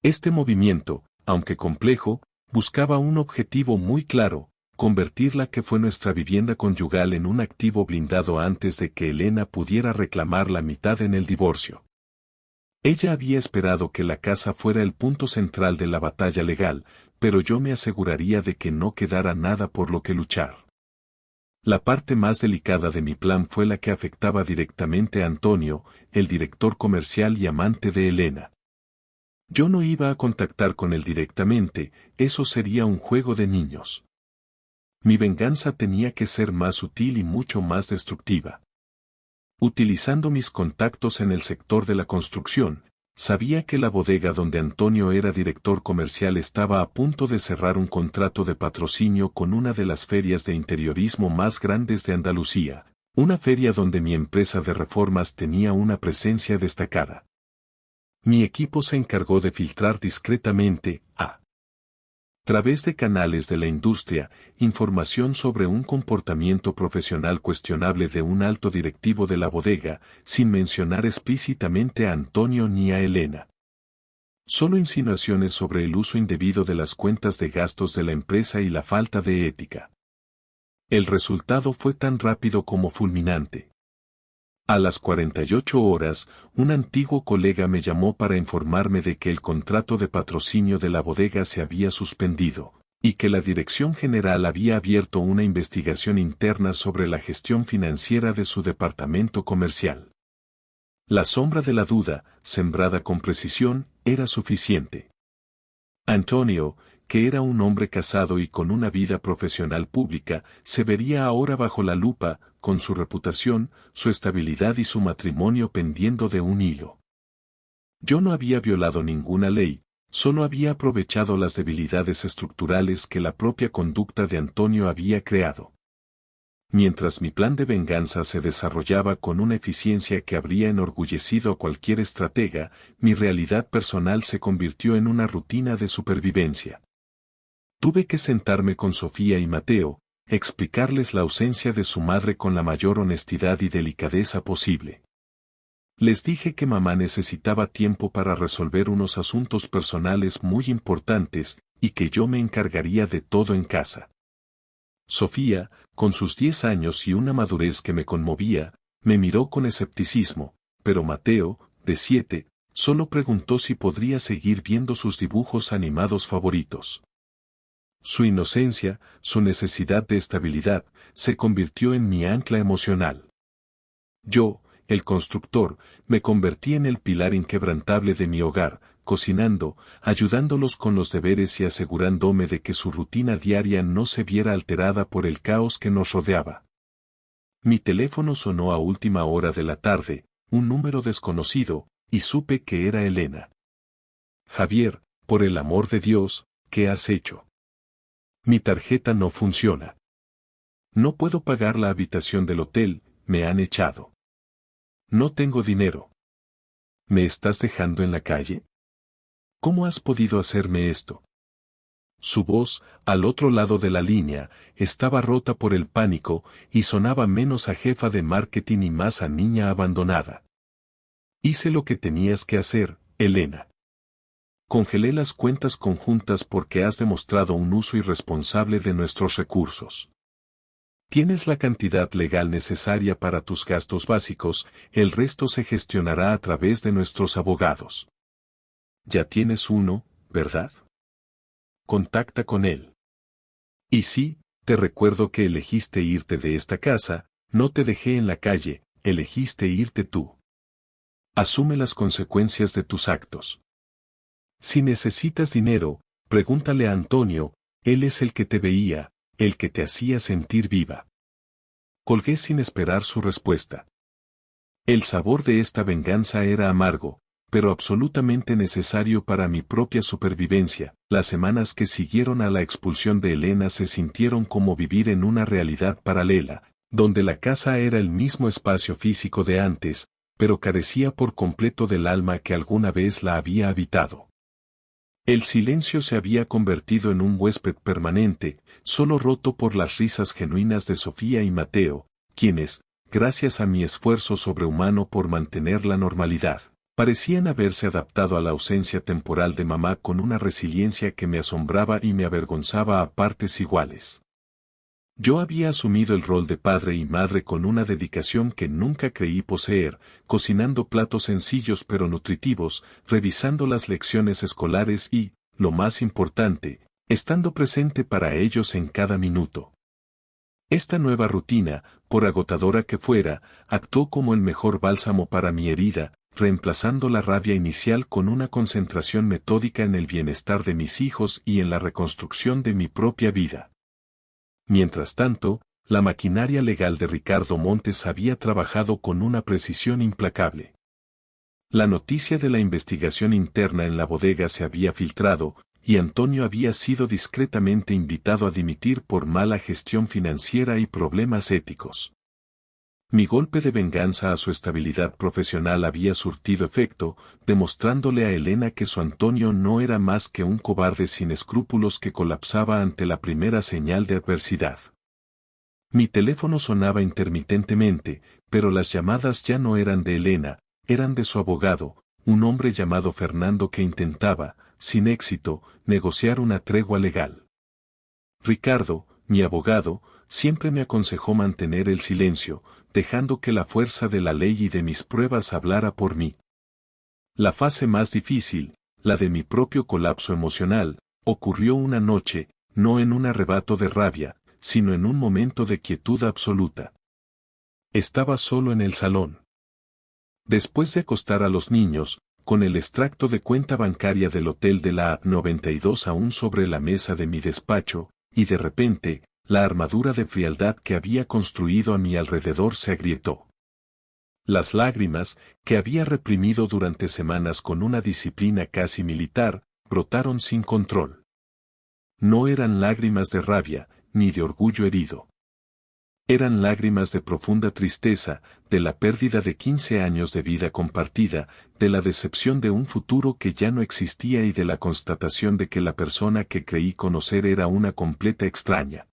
Este movimiento, aunque complejo, buscaba un objetivo muy claro: convertir la que fue nuestra vivienda conyugal en un activo blindado antes de que Elena pudiera reclamar la mitad en el divorcio. Ella había esperado que la casa fuera el punto central de la batalla legal, pero yo me aseguraría de que no quedara nada por lo que luchar. La parte más delicada de mi plan fue la que afectaba directamente a Antonio, el director comercial y amante de Elena. Yo no iba a contactar con él directamente, eso sería un juego de niños. Mi venganza tenía que ser más sutil y mucho más destructiva. Utilizando mis contactos en el sector de la construcción, sabía que la bodega donde Antonio era director comercial estaba a punto de cerrar un contrato de patrocinio con una de las ferias de interiorismo más grandes de Andalucía, una feria donde mi empresa de reformas tenía una presencia destacada. Mi equipo se encargó de filtrar discretamente, a través de canales de la industria, información sobre un comportamiento profesional cuestionable de un alto directivo de la bodega, sin mencionar explícitamente a Antonio ni a Elena. Solo insinuaciones sobre el uso indebido de las cuentas de gastos de la empresa y la falta de ética. El resultado fue tan rápido como fulminante. A las 48 horas, un antiguo colega me llamó para informarme de que el contrato de patrocinio de la bodega se había suspendido, y que la Dirección General había abierto una investigación interna sobre la gestión financiera de su departamento comercial. La sombra de la duda, sembrada con precisión, era suficiente. Antonio, que era un hombre casado y con una vida profesional pública, se vería ahora bajo la lupa, con su reputación, su estabilidad y su matrimonio pendiendo de un hilo. Yo no había violado ninguna ley, solo había aprovechado las debilidades estructurales que la propia conducta de Antonio había creado. Mientras mi plan de venganza se desarrollaba con una eficiencia que habría enorgullecido a cualquier estratega, mi realidad personal se convirtió en una rutina de supervivencia. Tuve que sentarme con Sofía y Mateo, explicarles la ausencia de su madre con la mayor honestidad y delicadeza posible. Les dije que mamá necesitaba tiempo para resolver unos asuntos personales muy importantes, y que yo me encargaría de todo en casa. Sofía, con sus 10 años y una madurez que me conmovía, me miró con escepticismo, pero Mateo, de 7, solo preguntó si podría seguir viendo sus dibujos animados favoritos. Su inocencia, su necesidad de estabilidad, se convirtió en mi ancla emocional. Yo, el constructor, me convertí en el pilar inquebrantable de mi hogar, cocinando, ayudándolos con los deberes y asegurándome de que su rutina diaria no se viera alterada por el caos que nos rodeaba. Mi teléfono sonó a última hora de la tarde, un número desconocido, y supe que era Elena. Javier, por el amor de Dios, ¿qué has hecho? Mi tarjeta no funciona. No puedo pagar la habitación del hotel, me han echado. No tengo dinero. ¿Me estás dejando en la calle? ¿Cómo has podido hacerme esto? Su voz, al otro lado de la línea, estaba rota por el pánico y sonaba menos a jefa de marketing y más a niña abandonada. Hice lo que tenías que hacer, Elena. Congelé las cuentas conjuntas porque has demostrado un uso irresponsable de nuestros recursos. Tienes la cantidad legal necesaria para tus gastos básicos, el resto se gestionará a través de nuestros abogados. Ya tienes uno, ¿verdad? Contacta con él. Y sí, te recuerdo que elegiste irte de esta casa, no te dejé en la calle, elegiste irte tú. Asume las consecuencias de tus actos. Si necesitas dinero, pregúntale a Antonio, él es el que te veía, el que te hacía sentir viva. Colgué sin esperar su respuesta. El sabor de esta venganza era amargo, pero absolutamente necesario para mi propia supervivencia. Las semanas que siguieron a la expulsión de Elena se sintieron como vivir en una realidad paralela, donde la casa era el mismo espacio físico de antes, pero carecía por completo del alma que alguna vez la había habitado. El silencio se había convertido en un huésped permanente, solo roto por las risas genuinas de Sofía y Mateo, quienes, gracias a mi esfuerzo sobrehumano por mantener la normalidad, parecían haberse adaptado a la ausencia temporal de mamá con una resiliencia que me asombraba y me avergonzaba a partes iguales. Yo había asumido el rol de padre y madre con una dedicación que nunca creí poseer, cocinando platos sencillos pero nutritivos, revisando las lecciones escolares y, lo más importante, estando presente para ellos en cada minuto. Esta nueva rutina, por agotadora que fuera, actuó como el mejor bálsamo para mi herida, reemplazando la rabia inicial con una concentración metódica en el bienestar de mis hijos y en la reconstrucción de mi propia vida. Mientras tanto, la maquinaria legal de Ricardo Montes había trabajado con una precisión implacable. La noticia de la investigación interna en la bodega se había filtrado, y Antonio había sido discretamente invitado a dimitir por mala gestión financiera y problemas éticos. Mi golpe de venganza a su estabilidad profesional había surtido efecto, demostrándole a Elena que su Antonio no era más que un cobarde sin escrúpulos que colapsaba ante la primera señal de adversidad. Mi teléfono sonaba intermitentemente, pero las llamadas ya no eran de Elena, eran de su abogado, un hombre llamado Fernando que intentaba, sin éxito, negociar una tregua legal. Ricardo, mi abogado, siempre me aconsejó mantener el silencio, dejando que la fuerza de la ley y de mis pruebas hablara por mí. La fase más difícil, la de mi propio colapso emocional, ocurrió una noche, no en un arrebato de rabia, sino en un momento de quietud absoluta. Estaba solo en el salón. Después de acostar a los niños, con el extracto de cuenta bancaria del hotel de la 92 aún sobre la mesa de mi despacho, y de repente, la armadura de frialdad que había construido a mi alrededor se agrietó. Las lágrimas, que había reprimido durante semanas con una disciplina casi militar, brotaron sin control. No eran lágrimas de rabia, ni de orgullo herido. Eran lágrimas de profunda tristeza, de la pérdida de 15 años de vida compartida, de la decepción de un futuro que ya no existía y de la constatación de que la persona que creí conocer era una completa extraña.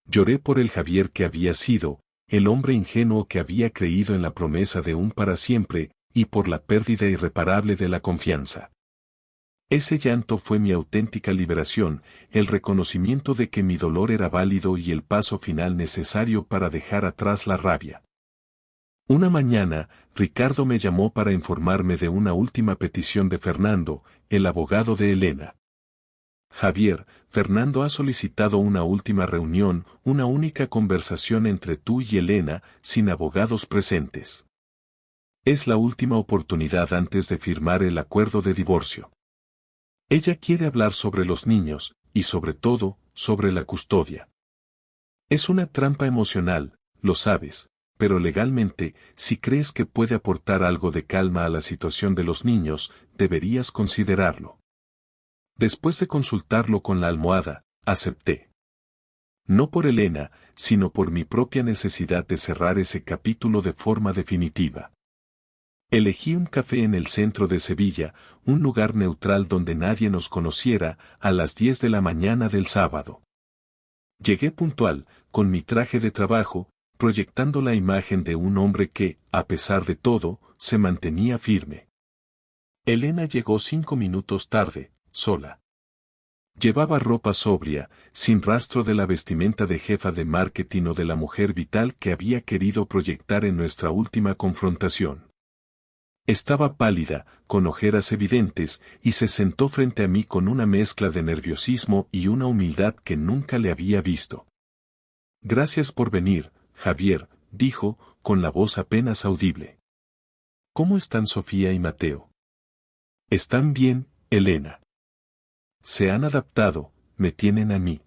Lloré por el Javier que había sido, el hombre ingenuo que había creído en la promesa de un para siempre, y por la pérdida irreparable de la confianza. Ese llanto fue mi auténtica liberación, el reconocimiento de que mi dolor era válido y el paso final necesario para dejar atrás la rabia. Una mañana, Ricardo me llamó para informarme de una última petición de Fernando, el abogado de Elena. Javier, Fernando ha solicitado una última reunión, una única conversación entre tú y Elena, sin abogados presentes. Es la última oportunidad antes de firmar el acuerdo de divorcio. Ella quiere hablar sobre los niños, y sobre todo, sobre la custodia. Es una trampa emocional, lo sabes, pero legalmente, si crees que puede aportar algo de calma a la situación de los niños, deberías considerarlo. Después de consultarlo con la almohada, acepté. No por Elena, sino por mi propia necesidad de cerrar ese capítulo de forma definitiva. Elegí un café en el centro de Sevilla, un lugar neutral donde nadie nos conociera, a las 10 de la mañana del sábado. Llegué puntual, con mi traje de trabajo, proyectando la imagen de un hombre que, a pesar de todo, se mantenía firme. Elena llegó 5 minutos tarde, sola. Llevaba ropa sobria, sin rastro de la vestimenta de jefa de marketing o de la mujer vital que había querido proyectar en nuestra última confrontación. Estaba pálida, con ojeras evidentes, y se sentó frente a mí con una mezcla de nerviosismo y una humildad que nunca le había visto. Gracias por venir, Javier, dijo, con la voz apenas audible. ¿Cómo están Sofía y Mateo? Están bien, Elena. Se han adaptado, me tienen a mí.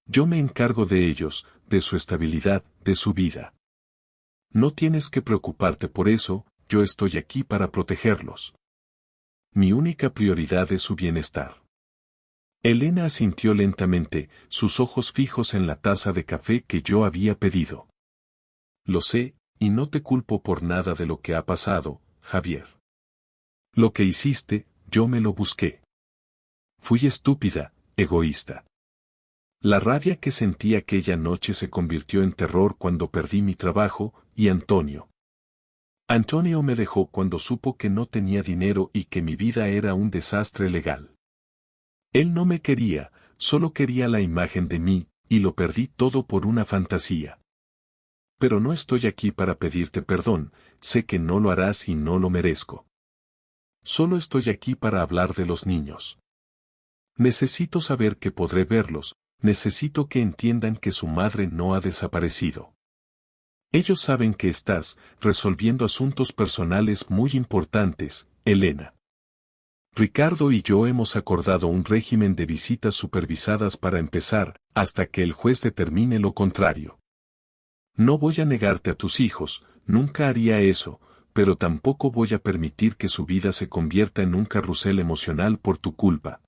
Yo me encargo de ellos, de su estabilidad, de su vida. No tienes que preocuparte por eso, yo estoy aquí para protegerlos. Mi única prioridad es su bienestar. Elena asintió lentamente, sus ojos fijos en la taza de café que yo había pedido. Lo sé, y no te culpo por nada de lo que ha pasado, Javier. Lo que hiciste, yo me lo busqué. Fui estúpida, egoísta. La rabia que sentí aquella noche se convirtió en terror cuando perdí mi trabajo, y Antonio. Antonio me dejó cuando supo que no tenía dinero y que mi vida era un desastre legal. Él no me quería, solo quería la imagen de mí, y lo perdí todo por una fantasía. Pero no estoy aquí para pedirte perdón, sé que no lo harás y no lo merezco. Solo estoy aquí para hablar de los niños. Necesito saber que podré verlos, necesito que entiendan que su madre no ha desaparecido. Ellos saben que estás resolviendo asuntos personales muy importantes, Elena. Ricardo y yo hemos acordado un régimen de visitas supervisadas para empezar, hasta que el juez determine lo contrario. No voy a negarte a tus hijos, nunca haría eso, pero tampoco voy a permitir que su vida se convierta en un carrusel emocional por tu culpa.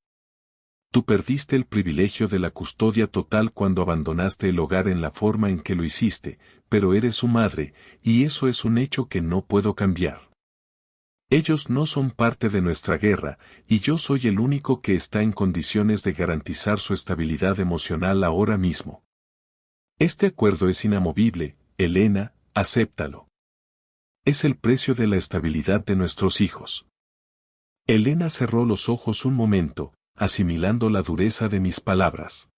Tú perdiste el privilegio de la custodia total cuando abandonaste el hogar en la forma en que lo hiciste, pero eres su madre, y eso es un hecho que no puedo cambiar. Ellos no son parte de nuestra guerra, y yo soy el único que está en condiciones de garantizar su estabilidad emocional ahora mismo. Este acuerdo es inamovible, Elena, acéptalo. Es el precio de la estabilidad de nuestros hijos. Elena cerró los ojos un momento, asimilando la dureza de mis palabras.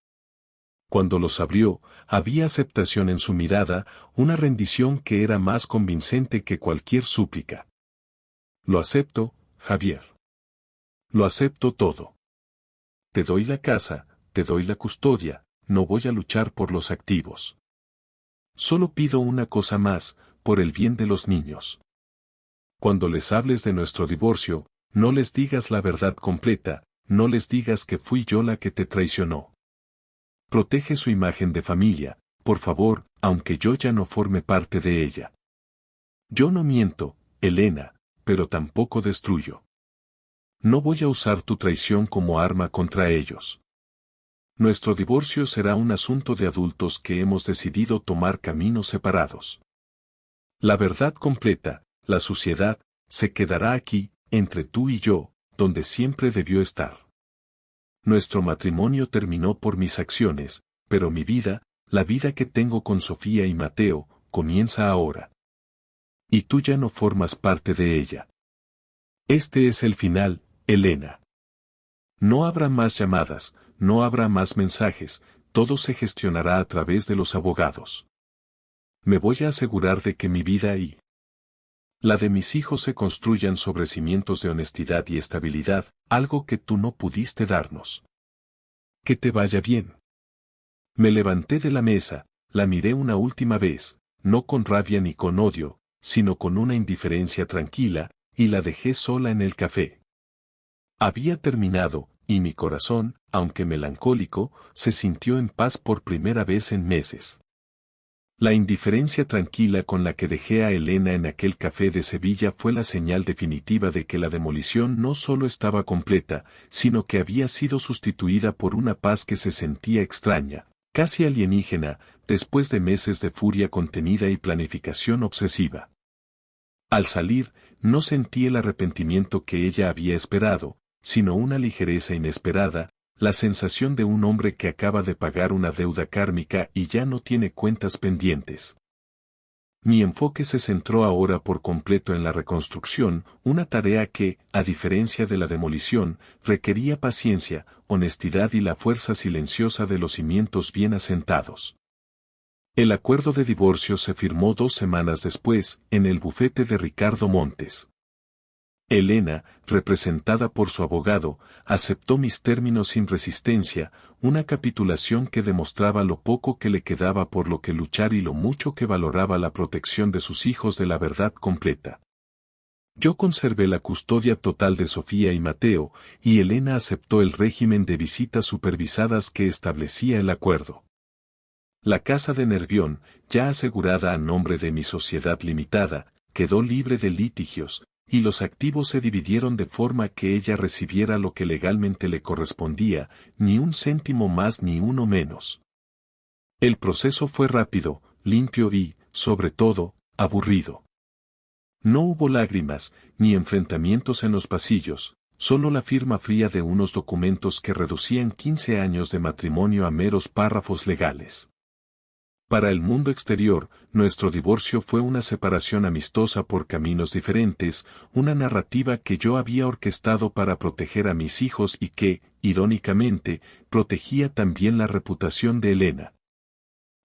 Cuando los abrió, había aceptación en su mirada, una rendición que era más convincente que cualquier súplica. Lo acepto, Javier. Lo acepto todo. Te doy la casa, te doy la custodia, no voy a luchar por los activos. Solo pido una cosa más, por el bien de los niños. Cuando les hables de nuestro divorcio, no les digas la verdad completa, no les digas que fui yo la que te traicionó. Protege su imagen de familia, por favor, aunque yo ya no forme parte de ella. Yo no miento, Elena, pero tampoco destruyo. No voy a usar tu traición como arma contra ellos. Nuestro divorcio será un asunto de adultos que hemos decidido tomar caminos separados. La verdad completa, la suciedad, se quedará aquí, entre tú y yo, donde siempre debió estar. Nuestro matrimonio terminó por mis acciones, pero mi vida, la vida que tengo con Sofía y Mateo, comienza ahora. Y tú ya no formas parte de ella. Este es el final, Elena. No habrá más llamadas, no habrá más mensajes, todo se gestionará a través de los abogados. Me voy a asegurar de que mi vida y la de mis hijos se construyan sobre cimientos de honestidad y estabilidad, algo que tú no pudiste darnos. Que te vaya bien. Me levanté de la mesa, la miré una última vez, no con rabia ni con odio, sino con una indiferencia tranquila, y la dejé sola en el café. Había terminado, y mi corazón, aunque melancólico, se sintió en paz por primera vez en meses. La indiferencia tranquila con la que dejé a Elena en aquel café de Sevilla fue la señal definitiva de que la demolición no solo estaba completa, sino que había sido sustituida por una paz que se sentía extraña, casi alienígena, después de meses de furia contenida y planificación obsesiva. Al salir, no sentí el arrepentimiento que ella había esperado, sino una ligereza inesperada, la sensación de un hombre que acaba de pagar una deuda kármica y ya no tiene cuentas pendientes. Mi enfoque se centró ahora por completo en la reconstrucción, una tarea que, a diferencia de la demolición, requería paciencia, honestidad y la fuerza silenciosa de los cimientos bien asentados. El acuerdo de divorcio se firmó 2 semanas después, en el bufete de Ricardo Montes. Elena, representada por su abogado, aceptó mis términos sin resistencia, una capitulación que demostraba lo poco que le quedaba por lo que luchar y lo mucho que valoraba la protección de sus hijos de la verdad completa. Yo conservé la custodia total de Sofía y Mateo, y Elena aceptó el régimen de visitas supervisadas que establecía el acuerdo. La casa de Nervión, ya asegurada a nombre de mi sociedad limitada, quedó libre de litigios, y los activos se dividieron de forma que ella recibiera lo que legalmente le correspondía, ni un céntimo más ni uno menos. El proceso fue rápido, limpio y, sobre todo, aburrido. No hubo lágrimas, ni enfrentamientos en los pasillos, solo la firma fría de unos documentos que reducían 15 años de matrimonio a meros párrafos legales. Para el mundo exterior, nuestro divorcio fue una separación amistosa por caminos diferentes, una narrativa que yo había orquestado para proteger a mis hijos y que, irónicamente, protegía también la reputación de Elena.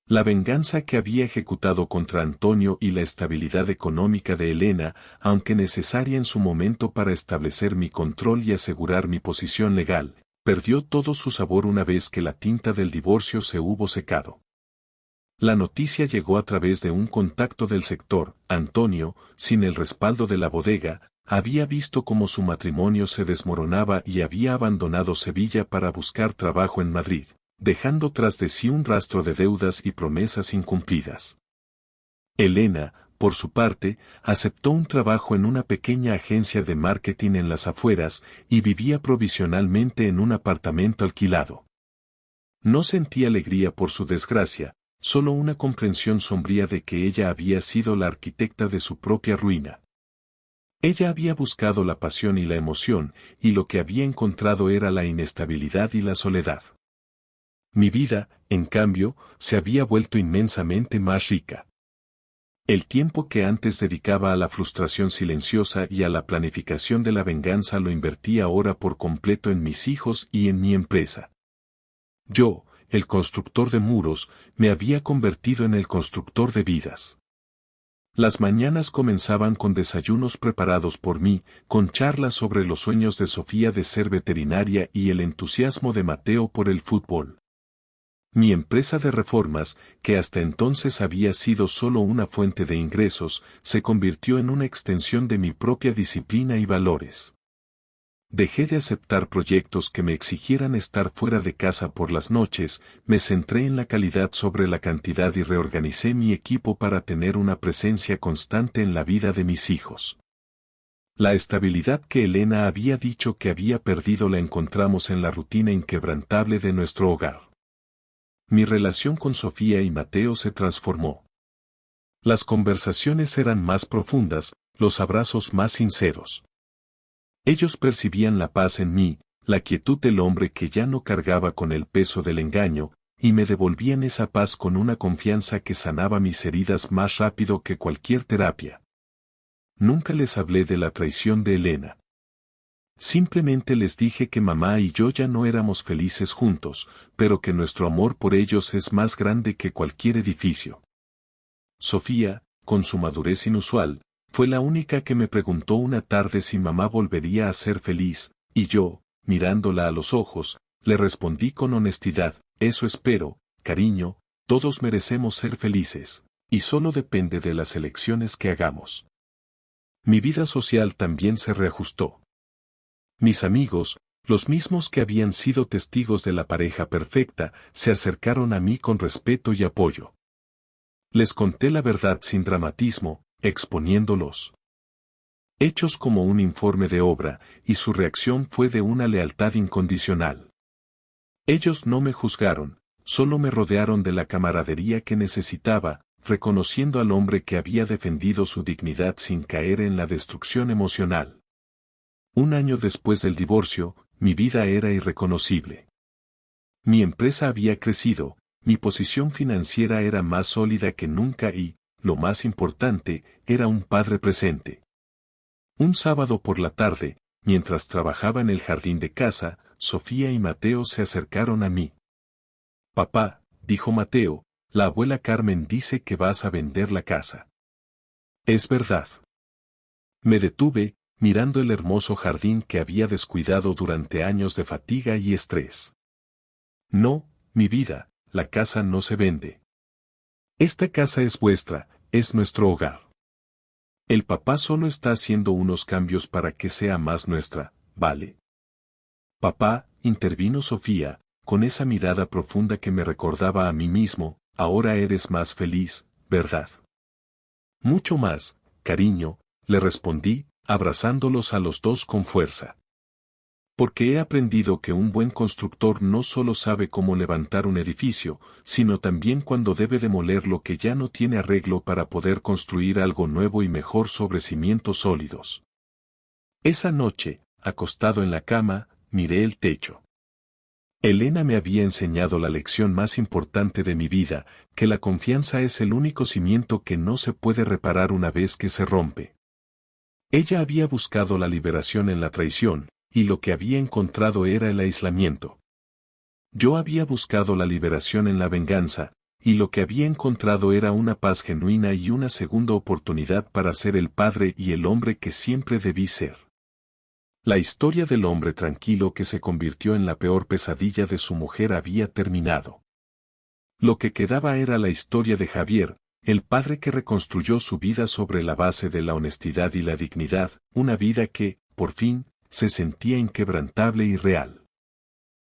La venganza que había ejecutado contra Antonio y la estabilidad económica de Elena, aunque necesaria en su momento para establecer mi control y asegurar mi posición legal, perdió todo su sabor una vez que la tinta del divorcio se hubo secado. La noticia llegó a través de un contacto del sector. Antonio, sin el respaldo de la bodega, había visto cómo su matrimonio se desmoronaba y había abandonado Sevilla para buscar trabajo en Madrid, dejando tras de sí un rastro de deudas y promesas incumplidas. Elena, por su parte, aceptó un trabajo en una pequeña agencia de marketing en las afueras y vivía provisionalmente en un apartamento alquilado. No sentí alegría por su desgracia, solo una comprensión sombría de que ella había sido la arquitecta de su propia ruina. Ella había buscado la pasión y la emoción, y lo que había encontrado era la inestabilidad y la soledad. Mi vida, en cambio, se había vuelto inmensamente más rica. El tiempo que antes dedicaba a la frustración silenciosa y a la planificación de la venganza lo invertí ahora por completo en mis hijos y en mi empresa. Yo, el constructor de muros, me había convertido en el constructor de vidas. Las mañanas comenzaban con desayunos preparados por mí, con charlas sobre los sueños de Sofía de ser veterinaria y el entusiasmo de Mateo por el fútbol. Mi empresa de reformas, que hasta entonces había sido solo una fuente de ingresos, se convirtió en una extensión de mi propia disciplina y valores. Dejé de aceptar proyectos que me exigieran estar fuera de casa por las noches, me centré en la calidad sobre la cantidad y reorganicé mi equipo para tener una presencia constante en la vida de mis hijos. La estabilidad que Elena había dicho que había perdido la encontramos en la rutina inquebrantable de nuestro hogar. Mi relación con Sofía y Mateo se transformó. Las conversaciones eran más profundas, los abrazos más sinceros. Ellos percibían la paz en mí, la quietud del hombre que ya no cargaba con el peso del engaño, y me devolvían esa paz con una confianza que sanaba mis heridas más rápido que cualquier terapia. Nunca les hablé de la traición de Elena. Simplemente les dije que mamá y yo ya no éramos felices juntos, pero que nuestro amor por ellos es más grande que cualquier edificio. Sofía, con su madurez inusual, fue la única que me preguntó una tarde si mamá volvería a ser feliz, y yo, mirándola a los ojos, le respondí con honestidad, eso espero, cariño, todos merecemos ser felices, Y solo depende de las elecciones que hagamos. Mi vida social también se reajustó. Mis amigos, los mismos que habían sido testigos de la pareja perfecta, se acercaron a mí con respeto y apoyo. Les conté la verdad sin dramatismo, exponiéndolos hechos como un informe de obra, y su reacción fue de una lealtad incondicional. Ellos no me juzgaron, solo me rodearon de la camaradería que necesitaba, reconociendo al hombre que había defendido su dignidad sin caer en la destrucción emocional. Un año después del divorcio, mi vida era irreconocible. Mi empresa había crecido, mi posición financiera era más sólida que nunca y, lo más importante, era un padre presente. Un sábado por la tarde, mientras trabajaba en el jardín de casa, Sofía y Mateo se acercaron a mí. «Papá», dijo Mateo, «la abuela Carmen dice que vas a vender la casa». «Es verdad». Me detuve, mirando el hermoso jardín que había descuidado durante años de fatiga y estrés. «No, mi vida, la casa no se vende. Esta casa es vuestra, es nuestro hogar. El papá solo está haciendo unos cambios para que sea más nuestra, ¿vale?» «Papá», intervino Sofía, con esa mirada profunda que me recordaba a mí mismo, «ahora eres más feliz, ¿verdad?» «Mucho más, cariño», le respondí, abrazándolos a los dos con fuerza. Porque he aprendido que un buen constructor no solo sabe cómo levantar un edificio, sino también cuándo debe demoler lo que ya no tiene arreglo para poder construir algo nuevo y mejor sobre cimientos sólidos. Esa noche, acostado en la cama, miré el techo. Elena me había enseñado la lección más importante de mi vida, que la confianza es el único cimiento que no se puede reparar una vez que se rompe. Ella había buscado la liberación en la traición, y lo que había encontrado era el aislamiento. Yo había buscado la liberación en la venganza, y lo que había encontrado era una paz genuina y una segunda oportunidad para ser el padre y el hombre que siempre debí ser. La historia del hombre tranquilo que se convirtió en la peor pesadilla de su mujer había terminado. Lo que quedaba era la historia de Javier, el padre que reconstruyó su vida sobre la base de la honestidad y la dignidad, una vida que, por fin, se sentía inquebrantable y real.